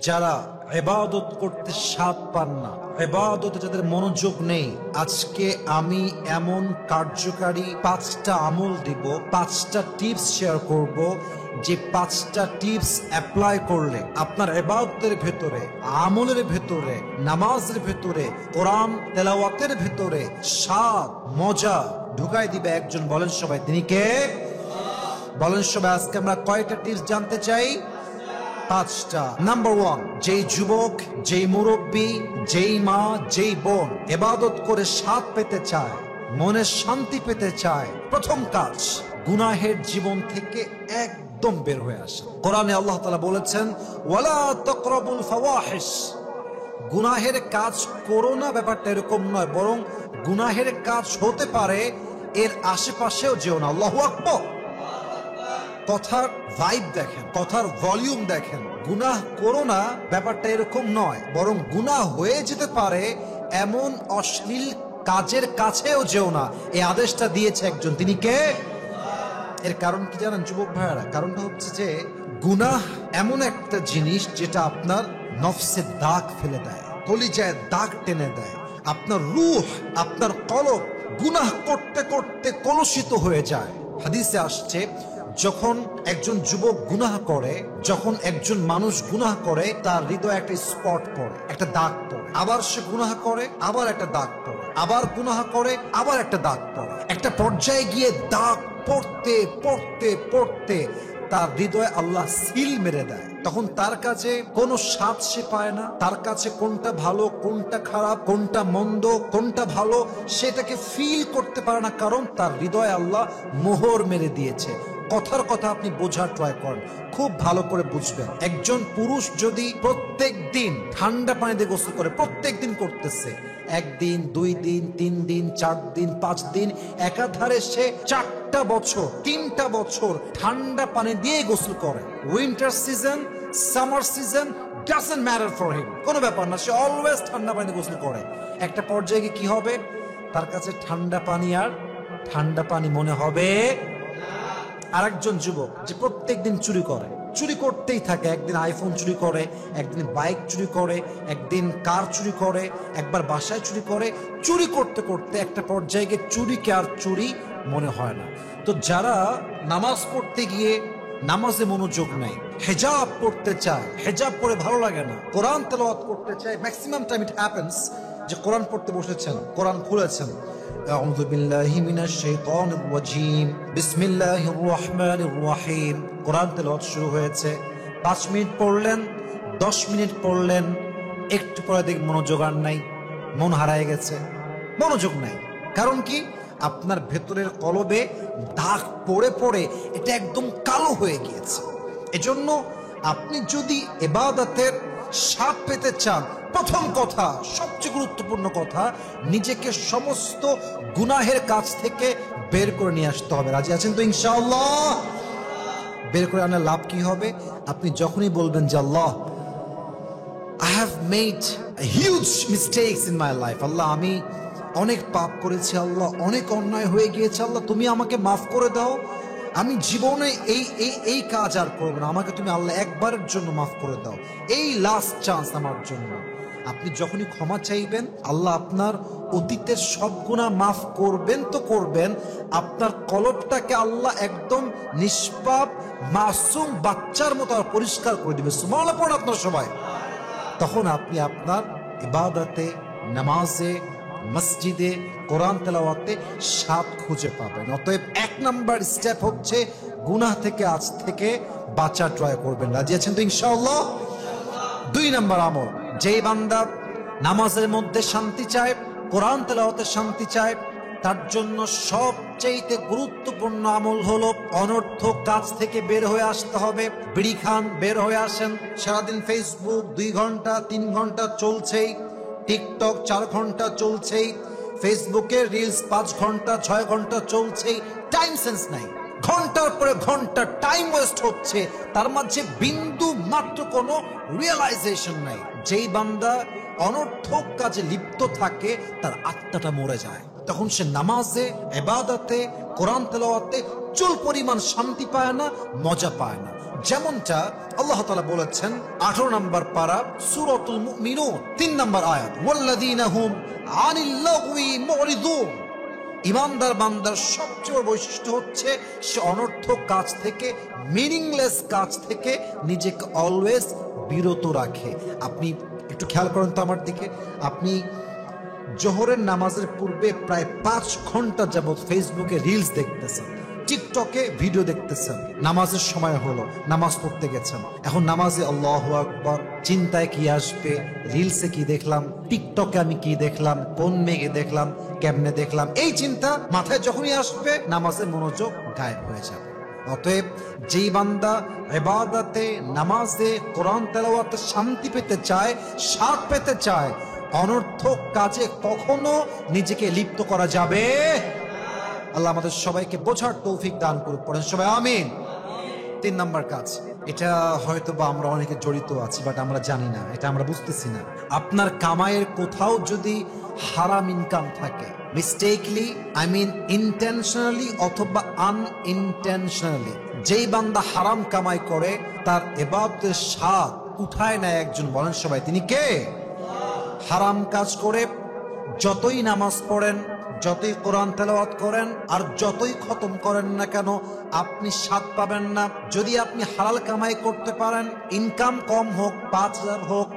যারা ইবাদত করতে স্বাদ পান না, ইবাদতে যাদের মনোযোগ নেই, আজকে আমি এমন কার্যকারী 5টা আমল দিব, 5টা টিপস শেয়ার করব, যে 5টা টিপস অ্যাপ্লাই করলে আপনার ইবাদতের ভেতরে, আমলের ভেতরে, নামাজের ভেতরে, কোরআন তেলাওয়াতের ভেতরে স্বাদ, মজা ঢুকাই দিবে একজন। বলেন সবাই, তিনি কে? বলেন সবাই, আজকে আমরা কয়টা টিপস জানতে চাই? 5টা। নাম্বার 1, যেই যুবক, যেই মুরব্বী, যেই মা, যেই বোন ইবাদত করে স্বাদ পেতে চায়, মনে শান্তি পেতে চায়, প্রথম কাজ গুনাহের জীবন থেকে একদম বের হয়ে আসা। কোরআনে আল্লাহ তাআলা বলেছেন, ওয়ালা তাকরাবুল ফাওয়াহিশ, গুনাহের কাজ করো না। ব্যাপারটা এরকম নয়, বরং গুনাহের কাজ হতে পারে এর আশেপাশেও যেও না। আল্লাহু আকবার। কথার ভাইব দেখেন, কথার ভলিউম দেখেন। গুনাহ করো না ব্যাপারটা এরকম নয়, বরং গুনাহ হয়ে যেতে পারে এমন অশ্লীল কাজের কাছেও যেও না। এই আদেশটা দিয়েছে একজন, তিনি কে? এর কারণ কি জানেন যুবক ভাইয়েরা? কারণটা হচ্ছে যে গুনাহ এমন একটা জিনিস যেটা আপনার নফসে দাগ ফেলে দেয়, কলিজায় দাগ টেনে দেয়। আপনার রূহ, আপনার কলব গুনাহ করতে করতে কলুষিত হয়ে যায়। হাদিসে আসছে, যখন একজন যুবক গুনাহ করে, যখন একজন মানুষ গুনাহ করে, তার হৃদয়ে একটা স্পট পড়ে, একটা দাগ পড়ে। আবার সে গুনাহ করে, আবার একটা দাগ পড়ে, আবার গুনাহ করে, আবার একটা দাগ পড়ে। একটা পর্যায়ে গিয়ে দাগ পড়তে পড়তে পড়তে তার হৃদয়ে আল্লাহ সিল মেরে দেয়। তখন তার কাছে কোনো স্বাদ সে পায় না, তার কাছে কোনটা ভালো, কোনটা খারাপ, কোনটা মন্দ, কোনটা ভালো সেটাকে ফিল করতে পারে না, কারণ তার হৃদয়ে আল্লাহ মোহর মেরে দিয়েছে। কথার কথা আপনি বোঝার ট্রাই করেন, খুব ভালো করে বুঝবেন। একজন পুরুষ যদি প্রত্যেক দিন ঠান্ডা পানি দিয়ে গোসল করে, প্রত্যেক দিন করতেছে, 1 দিন, 2 দিন, 3 দিন, 4 দিন, 5 দিন, একাধারে সে 4টা বছর, 3টা বছর ঠান্ডা পানি দিয়ে গোসল করে, winter season, summer season, doesn't matter for him, কোনো ব্যাপার না, সে অলওয়েজ ঠান্ডা পানিতে গোসল করে। একটা পর্যায়ে কি হবে? তার কাছে ঠান্ডা পানি আর ঠান্ডা পানি মনে হবে। আরেকজন যুবক যে প্রত্যেকদিন চুরি করে, চুরি করতেই থাকে, একদিন আইফোন চুরি করে, একদিন বাইক চুরি করে, একদিন কার চুরি করে, একবার বাসায় চুরি করে, চুরি করতে করতে একটা পর্যায়ে গিয়ে চুরিকে আর চুরি মনে হয় না। তো যারা নামাজ পড়তে গিয়ে নামাজে মনোযোগ নাই, হেজাব পড়তে চায়, হেজাব পরে ভালো লাগে না, কোরআন তেলাওয়াত করতে চায়, ম্যাক্সিমাম টাইম ইট হ্যাপেন্স যে কোরআন পড়তে বসেছেন, কোরআন খুলেছেন, আউযু বিল্লাহি মিনাশ শাইতানির রাজীম, বিসমিল্লাহির রহমানির রহিম, কোরআন তেলাওয়াত শুরু হয়েছে। 5 মিনিট পড়লেন, 10 মিনিট পড়লেন, একটু পরে দেখবেন মনোযোগ আর নাই, মন হারায় গেছে, মনোযোগ নাই। কারণ কি? আপনার ভেতরের কলবে দাগ পড়ে পড়ে এটা একদম কালো হয়ে গিয়েছে। এজন্য আপনি যদি ইবাদতের স্বাদ পেতে চান, প্রথম কথা, সবচেয়ে গুরুত্বপূর্ণ কথা, নিজেকে সমস্ত গুনাহের কাছ থেকে বের করে নিয়ে আসতে হবে। রাজি আছেন তো ইনশাআল্লাহ? বের করে আনার লাভ কি হবে? আপনি যখনই বলবেন যে আল্লাহ, I have made huge mistakes in my life, আল্লাহ আমি অনেক পাপ করেছি, আল্লাহ অনেক অন্যায় হয়ে গিয়েছে, আল্লাহ তুমি আমাকে মাফ করে দাও, আমি জীবনে এই কাজ আর করবো না, আমাকে তুমি আল্লাহ একবারের জন্য মাফ করে দাও, এই লাস্ট চান্স আমার জন্য। আপনি যখনই ক্ষমা চাইবেন, আল্লাহ আপনার অতীতের সব গুনাহ মাফ করবেন তো করবেন, আপনার কলবটাকে আল্লাহ একদম নিষ্পাপ মাসুম বাচ্চার মতো পরিষ্কার করে দিবে। সুবহানাল্লাহ পড়ুন আপনারা সবাই। তখন আপনি আপনার ইবাদতে, নামাজে, মসজিদে, কোরআন তেলাওয়াতে স্বাদ খুঁজে পাবেন। অতএব 1 নাম্বার স্টেপ হচ্ছে গুনাহ থেকে আজ থেকে বাঁচা ট্রাই করবেন। রাজি আছেন তো ইনশাআল্লাহ? 2 নাম্বার আমল, যেই বান্দা নামাজের মধ্যে শান্তি চায়, কোরআন তেলাওয়াতে শান্তি চায়, তার জন্য সবচেয়ে গুরুত্বপূর্ণ আমল হলো অনর্থক কাজ থেকে বের হয়ে আসতে হবে। বিড়ি খান, বের হয়ে আসেন। সারাদিন ফেসবুক 2 ঘন্টা 3 ঘন্টা চলছেই, টিকটক 4 ঘন্টা চলছেই, ফেসবুকে রিলস 5 ঘন্টা 6 ঘন্টা চলছেই, টাইম সেন্স নাই, ঘন্টার পরে ঘন্টা টাইম ওয়েস্ট হচ্ছে, তার মাঝে বিন্দু মাত্র কোনো রিয়েলাইজেশন নাই। যেই বান্দা অনর্থক কাজে লিপ্ত থাকে তার আত্মাটা মরে যায়, তখন সে নামাজে, ইবাদতে, কোরআন তেলাওয়াতে চুল পরিমাণ শান্তি পায় না, মজা পায় না। যেমনটা আল্লাহ তাআলা বলেছেন 18 নম্বর পারা সূরাতুল মুমিনুন 3 নম্বর আয়াত, ওয়াল্লাযীনা হুম আনিল লাগওয়ি মুরিদুন। ইমানদার বান্দার সবচেয়ে বড় বৈশিষ্ট্য হচ্ছে সে অনর্থক কাজ থেকে, মিনিংলেস কাজ থেকে নিজেকে অলওয়েজ বিরত রাখে। আপনি একটু খেয়াল করেন তো আমার দিকে, আপনি জোহরের নামাজের পূর্বে প্রায় 5 ঘন্টা যাবত ফেসবুকে রিলস দেখতেছেন, টিকটকে ভিডিও দেখতেছেন, নামাজের সময় হলো, নামাজ পড়তে গেছেন, এখন নামাজে আল্লাহু আকবার, চিন্তায় কি আসবে, রিলসে কি দেখলাম, টিকটকে আমি কি দেখলাম, কোন মেঘে দেখলাম, কেমনে দেখলাম, এই চিন্তা মাথায় যখনই আসবে নামাজের মনোযোগ গায়েব হয়ে যাবে। অতএব যেই বান্দা ইবাদতে, নামাজে, কোরআন তেলাওয়াতে শান্তি পেতে চায়, স্বাদ পেতে চায়, অনর্থক কাজে কখনো নিজেকে লিপ্ত করা যাবে। আল্লাহ আমাদের সবাইকে বোঝার তৌফিক দান করুক, পড়েন সবাই আমিন। 3 নম্বর কাজ, এটা হয়তো বা আমরা অনেকে জড়িত আছি, বাট আমরা জানি না, এটা আমরা বুঝতেছি না। আপনার কামাইয়ের কোথাও যদি হারাম ইনকাম থাকে, মিস্টেকলি, আই মিন ইন্টেনশনালি অথবা আনইনটেনশনালি, যেই বান্দা হারাম কামাই করে তার ইবাদতের স্বাদ উঠায় নেয় একজন, বলেন সবাই তিনি কে? হারাম কাজ করে যতই নামাজ পড়েন, যতই কোরআন তেলাওয়াত করেন, আর যতই খতম করেন না কেন, আপনি স্বাদ পাবেন না। যদি আপনি হালাল কামাই করতে পারেন, ইনকাম কম হোক, 5,000 হোক,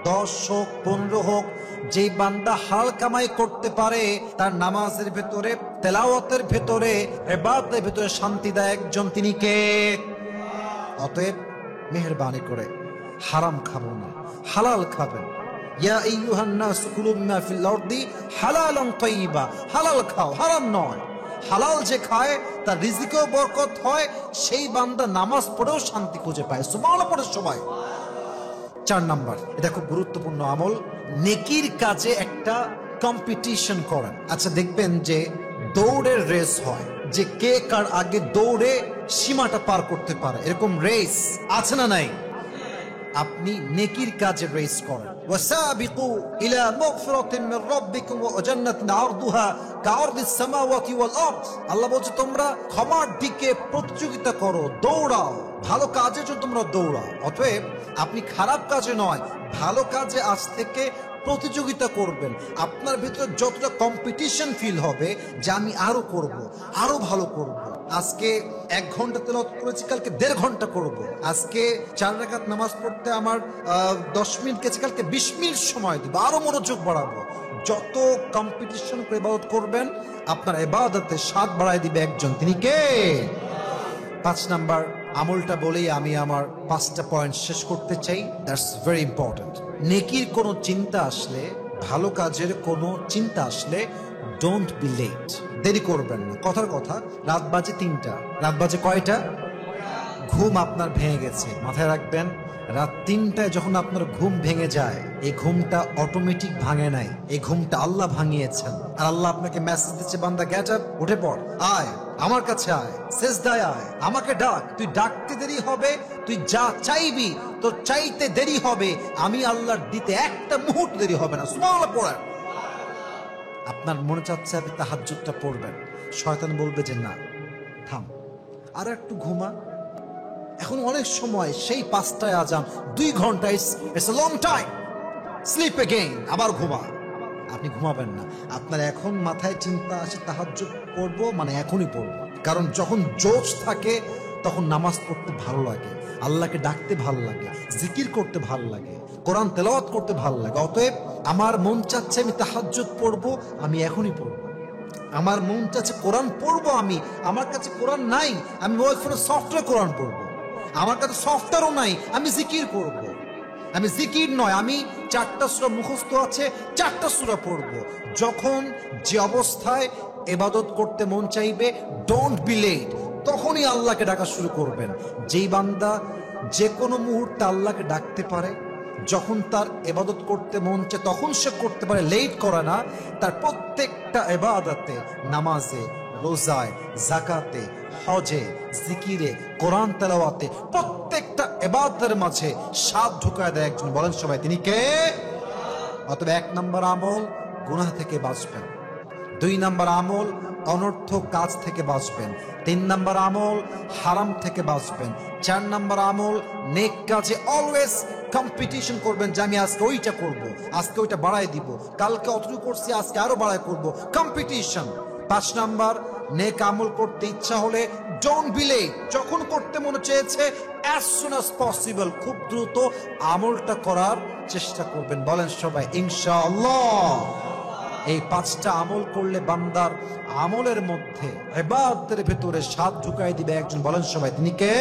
10 হোক, 15 হোক, যেই বান্দা হালাল কামাই করতে পারে তার নামাজের ভেতরে, তেলাওয়াতের ভেতরে, ইবাদতের ভেতরে শান্তি দেয় একজন, তিনি কে? অতএব মেহেরবানি করে হারাম খাবো না, হালাল খাবেন। ইয়া আইয়ুহান নাস কুলু মিমা ফিল আরদি হালালান তাইয়্যিবা, হালাল খাও, হারাম নয়। হালাল যে খায় তার রিজিকেও বরকত হয়, সেই বান্দা নামাজ পড়েও শান্তি খুঁজে পায়। সুবহানাল্লাহ পড়ে সবাই। 4 নাম্বার, এটা খুব গুরুত্বপূর্ণ আমল, নেকির কাজে একটা কম্পিটিশন করেন। আচ্ছা দেখবেন যে দৌড়ের রেস হয়, যে কে কার আগে দৌড়ে সীমাটা পার করতে পারে, এরকম রেস আছে না নাই? আপনি নেকির কাজে রেস করেন। ওয়াসাবিকু ইলা মাগফিরাতিন মির রাব্বিকুম ওয়া জান্নাতিন আরদুহা কাআরদিস সামাওয়াতি ওয়াল আরদ। আল্লাহ বলছে তোমরা ক্ষমার দিকে প্রতিযোগিতা করো, দৌড়াও, ভালো কাজে জন্য তোমরা দৌড়াও। অতএব আপনি খারাপ কাজে নয়, ভালো কাজে আজ থেকে প্রতিযোগিতা করবেন। আপনার ভিতরে যতটা কম্পিটিশন ফিল হবে যে আমি আরো করব, আরো ভালো করব। আজকে 1 ঘন্টা তেলাওয়াত করেছি, কালকে 1.5 ঘন্টা করব। আজকে 4 রাকাত নামাজ পড়তে আমার 10 মিনিট গেছে, কালকে 20 মিনিট সময় দিব, আরো মনোযোগ বাড়াবো। যত কম্পিটিশন করে ইবাদত করবেন, আপনার ইবাদতে স্বাদ বাড়ায় দিবে একজন, তিনি কে? 5 নাম্বার আমলটা বলেই আমি আমার 5টা পয়েন্ট শেষ করতে চাই। That's very important. নেকির কোনো চিন্তা আসলে, ভালো কাজের কোনো চিন্তা আসলে, ডোন্ট বি লেট, দেরি করবেন না। কথার কথা, রাত বাজে 3টা, রাত বাজে কয়টা? ঘুম আপনার ভেঙে গেছে, মাথায় রাখবেন, রাত 3টায় যখন আপনার ঘুম ভেঙে যায়, এই ঘুমটা অটোমেটিক ভাঙে নাই, এই ঘুমটা আল্লাহ ভাঙিয়েছেন। আর আল্লাহ আপনাকে মেসেজ দিচ্ছে, বান্দা গেট আপ, উঠে পড়, আয় আমার কাছে, আয় সেজদায় আয়, আমাকে ডাক। তুই ডাকতে দেরি হবে, তুই যা চাইবি তোর চাইতে দেরি হবে, আমি আল্লাহর দিতে একটা মুহূর্ত দেরি হবে না। সুবহানাল্লাহ পড়েন। আপনার মনে চাচ্ছে আপনি তাহাজ্জুদটা পড়বেন, শয়তান বলবে যে না থাম, আর একটু ঘুমা, এখন অনেক সময়, সেই 5টায় আজান, 2 ঘন্টা, it's a long time, sleep again, আবার ঘুমা। আপনি ঘুমাবেন না। আপনার এখন মাথায় চিন্তা আসে তাহাজ্জুদ পড়বো, মানে এখনই পড়বো। কারণ যখন জোশ থাকে তখন নামাজ পড়তে ভালো লাগে, আল্লাহকে ডাকতে ভালো লাগে, জিকির করতে ভালো লাগে, কোরআন তেলাওয়াত করতে ভালো লাগে। অতএব আমার মন চাচ্ছে আমি তাহাজ্জুদ পড়বো, আমি এখনই পড়বো। আমার মন চাচ্ছে কোরআন পড়বো, আমি, আমার কাছে কোরআন নাই, আমি মোবাইল ফোনে সফটওয়্যার কোরআন পড়বো। আমার কাছে সফটওয়্যারও নাই, আমি জিকির করবো। আমি জিকির নয়, আমি 4টা সূরা মুখস্থ আছে, 4টা সূরা পড়বো। যখন যে অবস্থায় ইবাদত করতে মন চাইবে, ডোন্ট বি লেট, তখনই আল্লাহকে ডাকা শুরু করবেন। যেই বান্দা যে কোনো মুহূর্তে আল্লাহকে ডাকতে পারে, যখন তার ইবাদত করতে মন চায় তখন সে করতে পারে, লেট করে না। তার প্রত্যেকটা ইবাদতে, নামাজে, রোজায়, যাকাতে, হজে, জিকিরে, কোরআন তেলাওয়াতে, প্রত্যেকটা ইবাদতের মাঝে স্বাদ ঢুকায় দেয় একজন, বলেন সবাই তিনি কে? অতএব 1 নম্বর আমল, গুনাহ থেকে বাঁচবেন। 2 নাম্বার আমল, অনর্থক কাজ থেকে বাঁচবেন। 3 নাম্বার আমল, হারাম থেকে বাঁচবেন। 4 নাম্বার আমল, নেক কাজে অলওয়েজ কম্পিটিশন করবেন যে আমি আজকে ওইটা করব, আজকে ওইটা বাড়াই দিব, কালকে অতটুকু করছি আজকে আরো বাড়াই করব, কম্পিটিশন। 5 নাম্বার, নেক আমল করতে ইচ্ছা হলে ডোন্ট বি লেট, যখন করতে মনে চেয়েছে as soon as possible, খুব দ্রুত আমলটা করার চেষ্টা করবেন। বলেন সবাই ইনশাআল্লাহ। এই 5টা আমল করলে বান্দার আমলের মধ্যে ইবাদতের ভেতরে স্বাদ ঢুকাই দিবে একজন। বলেন সবাই তিনি কে?